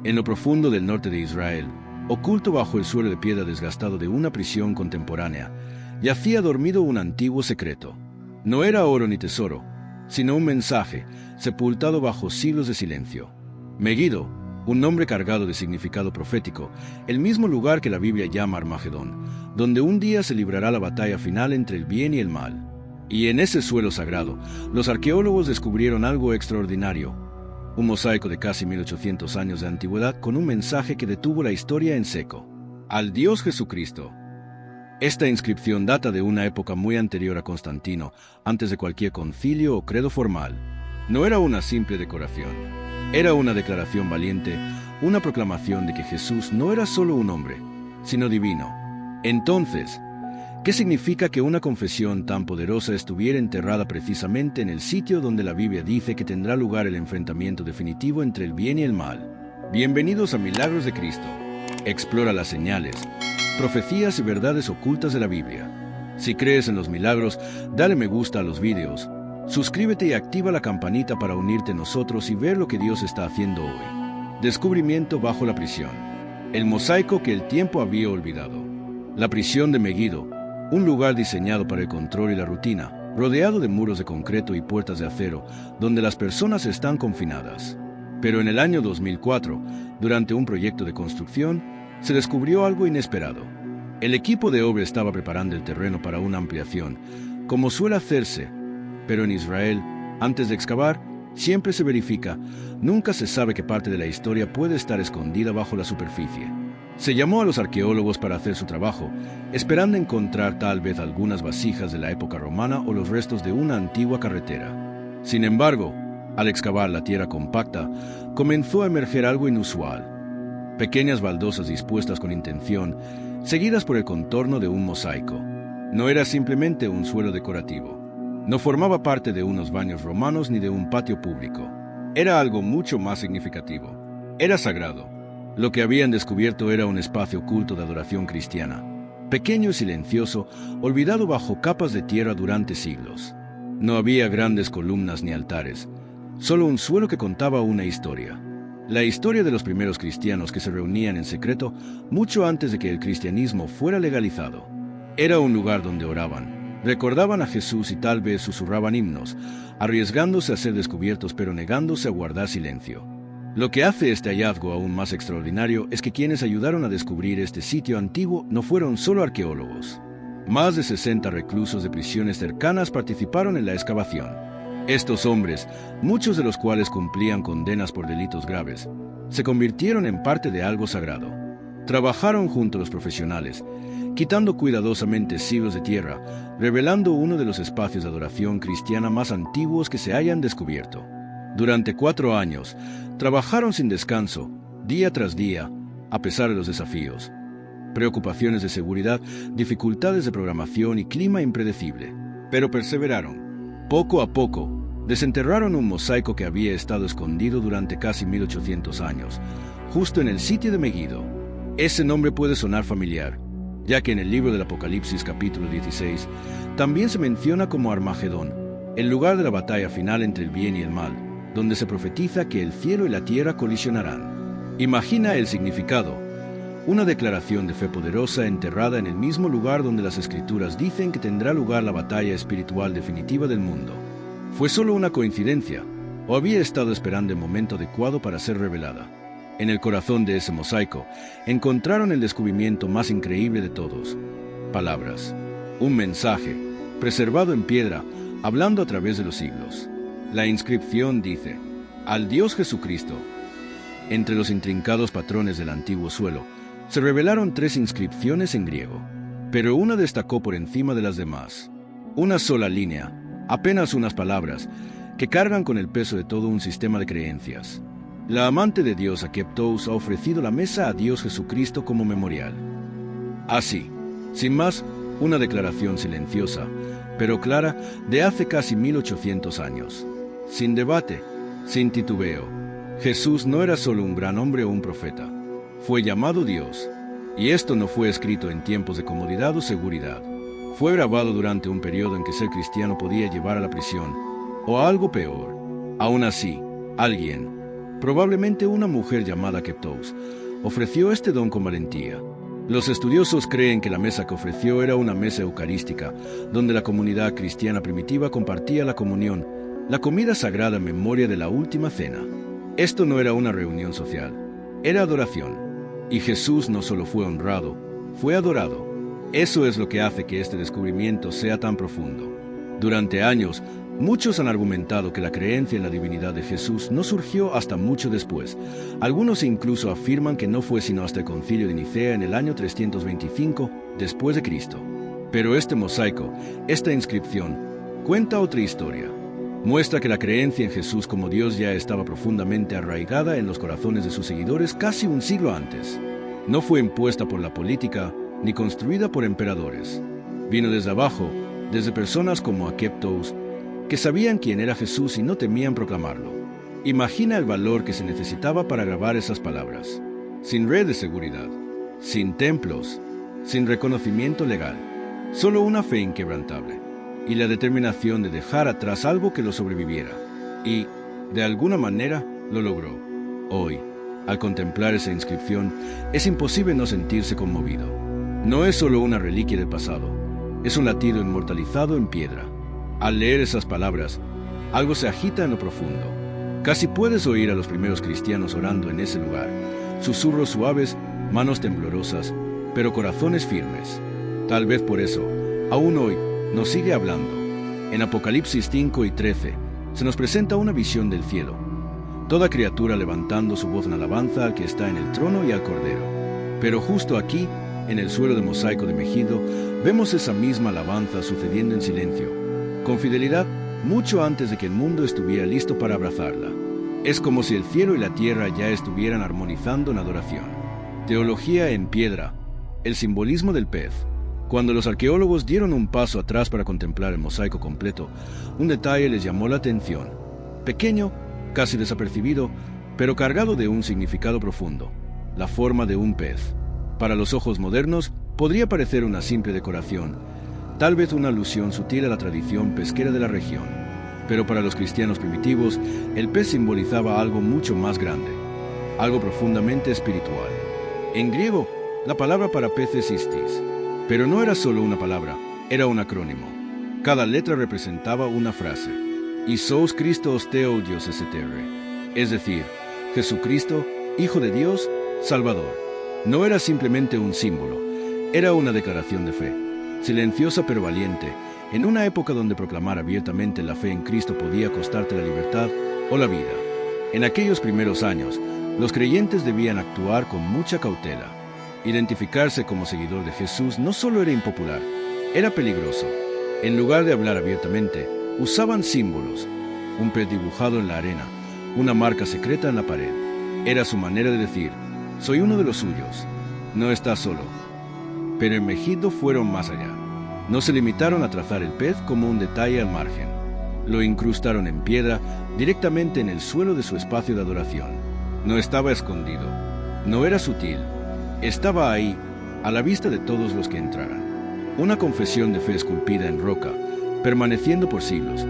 En lo profundo del norte de Israel, oculto bajo el suelo de piedra desgastado de una prisión contemporánea, yacía dormido un antiguo secreto. No era oro ni tesoro, sino un mensaje, sepultado bajo siglos de silencio. Megiddo, un nombre cargado de significado profético, el mismo lugar que la Biblia llama Armagedón, donde un día se librará la batalla final entre el bien y el mal. Y en ese suelo sagrado, los arqueólogos descubrieron algo extraordinario: un mosaico de casi 1800 años de antigüedad con un mensaje que detuvo la historia en seco. Al Dios Jesucristo. Esta inscripción data de una época muy anterior a Constantino, antes de cualquier concilio o credo formal. No era una simple decoración. Era una declaración valiente, una proclamación de que Jesús no era solo un hombre, sino divino. Entonces, ¿qué significa que una confesión tan poderosa estuviera enterrada precisamente en el sitio donde la Biblia dice que tendrá lugar el enfrentamiento definitivo entre el bien y el mal? Bienvenidos a Milagros de Cristo. Explora las señales, profecías y verdades ocultas de la Biblia. Si crees en los milagros, dale me gusta a los vídeos, suscríbete y activa la campanita para unirte a nosotros y ver lo que Dios está haciendo hoy. Descubrimiento bajo la prisión. El mosaico que el tiempo había olvidado. La prisión de Megiddo, un lugar diseñado para el control y la rutina, rodeado de muros de concreto y puertas de acero, donde las personas están confinadas. Pero en el año 2004, durante un proyecto de construcción, se descubrió algo inesperado. El equipo de obra estaba preparando el terreno para una ampliación, como suele hacerse, pero en Israel, antes de excavar, siempre se verifica, nunca se sabe qué parte de la historia puede estar escondida bajo la superficie. Se llamó a los arqueólogos para hacer su trabajo, esperando encontrar tal vez algunas vasijas de la época romana o los restos de una antigua carretera. Sin embargo, al excavar la tierra compacta, comenzó a emerger algo inusual. Pequeñas baldosas dispuestas con intención, seguidas por el contorno de un mosaico. No era simplemente un suelo decorativo. No formaba parte de unos baños romanos ni de un patio público. Era algo mucho más significativo. Era sagrado. Lo que habían descubierto era un espacio oculto de adoración cristiana, pequeño y silencioso, olvidado bajo capas de tierra durante siglos. No había grandes columnas ni altares, solo un suelo que contaba una historia. La historia de los primeros cristianos que se reunían en secreto mucho antes de que el cristianismo fuera legalizado. Era un lugar donde oraban, recordaban a Jesús y tal vez susurraban himnos, arriesgándose a ser descubiertos pero negándose a guardar silencio. Lo que hace este hallazgo aún más extraordinario es que quienes ayudaron a descubrir este sitio antiguo no fueron solo arqueólogos. Más de 60 reclusos de prisiones cercanas participaron en la excavación. Estos hombres, muchos de los cuales cumplían condenas por delitos graves, se convirtieron en parte de algo sagrado. Trabajaron junto a los profesionales, quitando cuidadosamente siglos de tierra, revelando uno de los espacios de adoración cristiana más antiguos que se hayan descubierto. Durante 4 años, trabajaron sin descanso, día tras día, a pesar de los desafíos, preocupaciones de seguridad, dificultades de programación y clima impredecible. Pero perseveraron. Poco a poco, desenterraron un mosaico que había estado escondido durante casi 1800 años, justo en el sitio de Megiddo. Ese nombre puede sonar familiar, ya que en el libro del Apocalipsis capítulo 16 también se menciona como Armagedón, el lugar de la batalla final entre el bien y el mal, donde se profetiza que el cielo y la tierra colisionarán. Imagina el significado. Una declaración de fe poderosa enterrada en el mismo lugar donde las Escrituras dicen que tendrá lugar la batalla espiritual definitiva del mundo. ¿Fue solo una coincidencia o había estado esperando el momento adecuado para ser revelada? En el corazón de ese mosaico encontraron el descubrimiento más increíble de todos. Palabras. Un mensaje, preservado en piedra, hablando a través de los siglos. La inscripción dice: Al Dios Jesucristo. Entre los intrincados patrones del antiguo suelo, se revelaron 3 inscripciones en griego, pero una destacó por encima de las demás. Una sola línea, apenas unas palabras, que cargan con el peso de todo un sistema de creencias. La amante de Dios Akeptous ha ofrecido la mesa a Dios Jesucristo como memorial. Así, sin más, una declaración silenciosa, pero clara, de hace casi 1800 años. Sin debate, sin titubeo. Jesús no era solo un gran hombre o un profeta. Fue llamado Dios, y esto no fue escrito en tiempos de comodidad o seguridad. Fue grabado durante un periodo en que ser cristiano podía llevar a la prisión, o a algo peor. Aún así, alguien, Probablemente una mujer llamada Keptos ofreció este don con valentía. Los estudiosos creen que la mesa que ofreció era una mesa eucarística, donde la comunidad cristiana primitiva compartía la comunión, la comida sagrada en memoria de la última cena. Esto no era una reunión social, era adoración. Y Jesús no solo fue honrado, fue adorado. Eso es lo que hace que este descubrimiento sea tan profundo. Durante años, muchos han argumentado que la creencia en la divinidad de Jesús no surgió hasta mucho después. Algunos incluso afirman que no fue sino hasta el Concilio de Nicea en el año 325 después de Cristo. Pero este mosaico, esta inscripción, cuenta otra historia. Muestra que la creencia en Jesús como Dios ya estaba profundamente arraigada en los corazones de sus seguidores casi un siglo antes. No fue impuesta por la política ni construida por emperadores. Vino desde abajo, desde personas como Akeptos, que sabían quién era Jesús y no temían proclamarlo. Imagina el valor que se necesitaba para grabar esas palabras. Sin red de seguridad, sin templos, sin reconocimiento legal, solo una fe inquebrantable y la determinación de dejar atrás algo que lo sobreviviera. Y, de alguna manera, lo logró. Hoy, al contemplar esa inscripción, es imposible no sentirse conmovido. No es solo una reliquia del pasado, es un latido inmortalizado en piedra. Al leer esas palabras, algo se agita en lo profundo. Casi puedes oír a los primeros cristianos orando en ese lugar. Susurros suaves, manos temblorosas, pero corazones firmes. Tal vez por eso, aún hoy, nos sigue hablando. En Apocalipsis 5 y 13, se nos presenta una visión del cielo. Toda criatura levantando su voz en alabanza al que está en el trono y al Cordero. Pero justo aquí, en el suelo de mosaico de Megido, vemos esa misma alabanza sucediendo en silencio, con fidelidad, mucho antes de que el mundo estuviera listo para abrazarla. Es como si el cielo y la tierra ya estuvieran armonizando en adoración. Teología en piedra, el simbolismo del pez. Cuando los arqueólogos dieron un paso atrás para contemplar el mosaico completo, un detalle les llamó la atención. Pequeño, casi desapercibido, pero cargado de un significado profundo: la forma de un pez. Para los ojos modernos, podría parecer una simple decoración, tal vez una alusión sutil a la tradición pesquera de la región. Pero para los cristianos primitivos, el pez simbolizaba algo mucho más grande, algo profundamente espiritual. En griego, la palabra para pez es istis, pero no era solo una palabra, era un acrónimo. Cada letra representaba una frase: Isos Christos Theodios Eseterre, es decir, Jesucristo, Hijo de Dios, Salvador. No era simplemente un símbolo, era una declaración de fe, silenciosa pero valiente, en una época donde proclamar abiertamente la fe en Cristo podía costarte la libertad o la vida. En aquellos primeros años, los creyentes debían actuar con mucha cautela. Identificarse como seguidor de Jesús no solo era impopular, era peligroso. En lugar de hablar abiertamente, usaban símbolos: un pez dibujado en la arena, una marca secreta en la pared. Era su manera de decir: soy uno de los suyos, no estás solo. Pero en Megido fueron más allá. No se limitaron a trazar el pez como un detalle al margen. Lo incrustaron en piedra directamente en el suelo de su espacio de adoración. No estaba escondido, no era sutil, estaba ahí, a la vista de todos los que entraran. Una confesión de fe esculpida en roca, permaneciendo por siglos,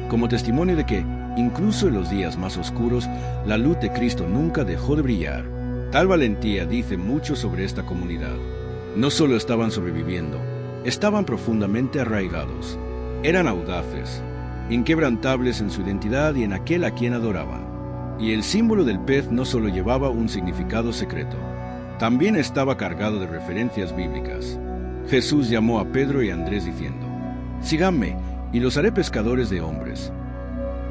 como testimonio de que, incluso en los días más oscuros, la luz de Cristo nunca dejó de brillar. Tal valentía dice mucho sobre esta comunidad. No solo estaban sobreviviendo, estaban profundamente arraigados. Eran audaces, inquebrantables en su identidad y en aquel a quien adoraban. Y el símbolo del pez no solo llevaba un significado secreto, también estaba cargado de referencias bíblicas. Jesús llamó a Pedro y a Andrés diciendo: síganme y los haré pescadores de hombres.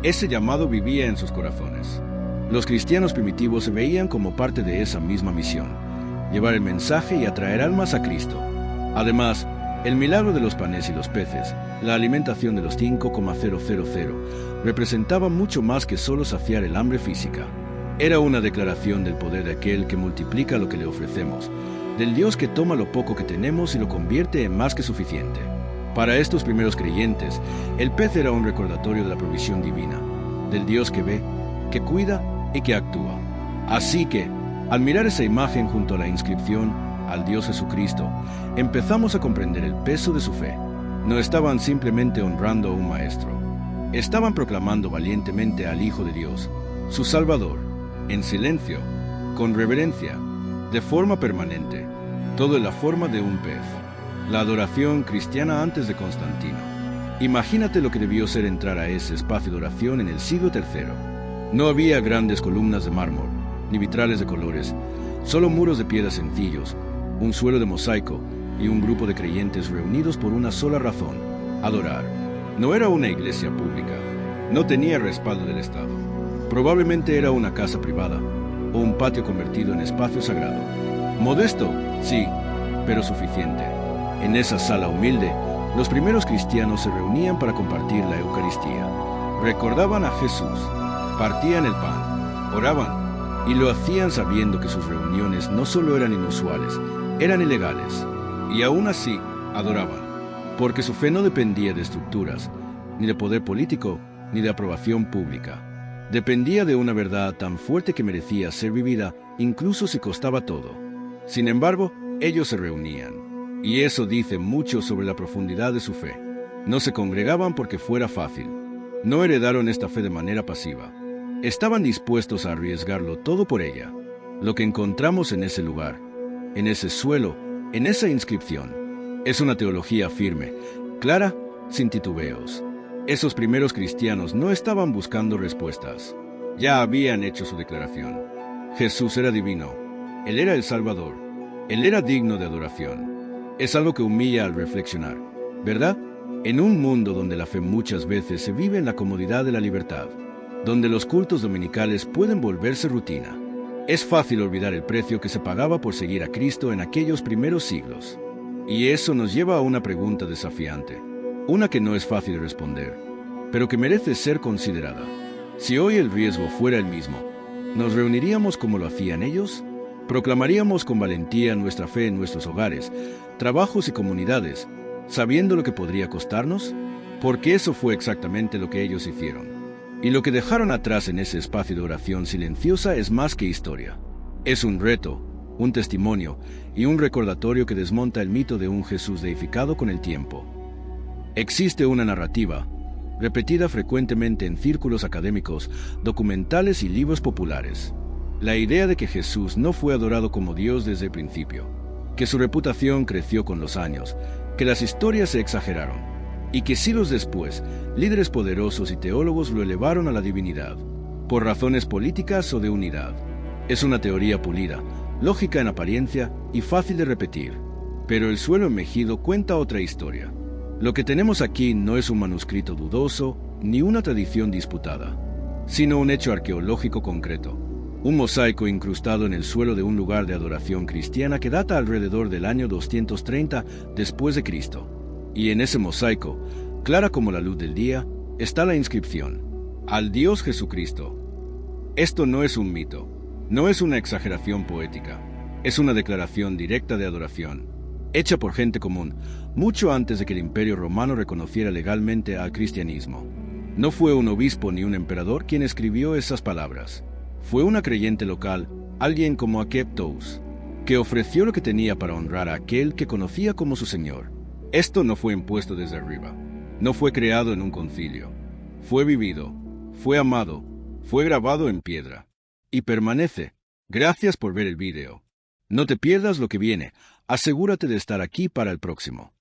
Ese llamado vivía en sus corazones. Los cristianos primitivos se veían como parte de esa misma misión: llevar el mensaje y atraer almas a Cristo. Además, el milagro de los panes y los peces, la alimentación de los 5,000, representaba mucho más que solo saciar el hambre física. Era una declaración del poder de aquel que multiplica lo que le ofrecemos, del Dios que toma lo poco que tenemos y lo convierte en más que suficiente. Para estos primeros creyentes, el pez era un recordatorio de la provisión divina, del Dios que ve, que cuida y que actúa. Así que, al mirar esa imagen junto a la inscripción al Dios Jesucristo, empezamos a comprender el peso de su fe. No estaban simplemente honrando a un maestro, estaban proclamando valientemente al Hijo de Dios, su Salvador. en silencio, con reverencia, de forma permanente, todo en la forma de un pez. La adoración cristiana antes de Constantino. Imagínate lo que debió ser entrar a ese espacio de oración en el siglo III. No había grandes columnas de mármol, ni vitrales de colores, solo muros de piedra sencillos, un suelo de mosaico y un grupo de creyentes reunidos por una sola razón: adorar. No era una iglesia pública, no tenía respaldo del Estado. Probablemente era una casa privada o un patio convertido en espacio sagrado. Modesto, sí, pero suficiente. En esa sala humilde, los primeros cristianos se reunían para compartir la Eucaristía. Recordaban a Jesús, partían el pan, oraban, y lo hacían sabiendo que sus reuniones no solo eran inusuales, eran ilegales. Y aún así, adoraban, porque su fe no dependía de estructuras, ni de poder político, ni de aprobación pública. Dependía de una verdad tan fuerte que merecía ser vivida, incluso si costaba todo. Sin embargo, ellos se reunían. Y eso dice mucho sobre la profundidad de su fe. No se congregaban porque fuera fácil. No heredaron esta fe de manera pasiva. Estaban dispuestos a arriesgarlo todo por ella. Lo que encontramos en ese lugar, en ese suelo, en esa inscripción, es una teología firme, clara, sin titubeos. Esos primeros cristianos no estaban buscando respuestas. Ya habían hecho su declaración. Jesús era divino. Él era el Salvador. Él era digno de adoración. Es algo que humilla al reflexionar, ¿verdad? En un mundo donde la fe muchas veces se vive en la comodidad de la libertad, donde los cultos dominicales pueden volverse rutina, es fácil olvidar el precio que se pagaba por seguir a Cristo en aquellos primeros siglos. Y eso nos lleva a una pregunta desafiante, una que no es fácil de responder, pero que merece ser considerada. Si hoy el riesgo fuera el mismo, ¿nos reuniríamos como lo hacían ellos? ¿Proclamaríamos con valentía nuestra fe en nuestros hogares, trabajos y comunidades, sabiendo lo que podría costarnos? Porque eso fue exactamente lo que ellos hicieron. Y lo que dejaron atrás en ese espacio de oración silenciosa es más que historia. Es un reto, un testimonio y un recordatorio que desmonta el mito de un Jesús deificado con el tiempo. Existe una narrativa, repetida frecuentemente en círculos académicos, documentales y libros populares. La idea de que Jesús no fue adorado como Dios desde el principio, que su reputación creció con los años, que las historias se exageraron, y que siglos después, líderes poderosos y teólogos lo elevaron a la divinidad, por razones políticas o de unidad. Es una teoría pulida, lógica en apariencia y fácil de repetir, pero el suelo enmejido cuenta otra historia. Lo que tenemos aquí no es un manuscrito dudoso ni una tradición disputada, sino un hecho arqueológico concreto. Un mosaico incrustado en el suelo de un lugar de adoración cristiana que data alrededor del año 230 después de Cristo. Y en ese mosaico, clara como la luz del día, está la inscripción: Al Dios Jesucristo. Esto no es un mito, no es una exageración poética, es una declaración directa de adoración, hecha por gente común, mucho antes de que el Imperio Romano reconociera legalmente al cristianismo. No fue un obispo ni un emperador quien escribió esas palabras. Fue una creyente local, alguien como Akeb Tous, que ofreció lo que tenía para honrar a aquel que conocía como su Señor. Esto no fue impuesto desde arriba, no fue creado en un concilio. Fue vivido, fue amado, fue grabado en piedra. Y permanece. Gracias por ver el video. No te pierdas lo que viene. Asegúrate de estar aquí para el próximo.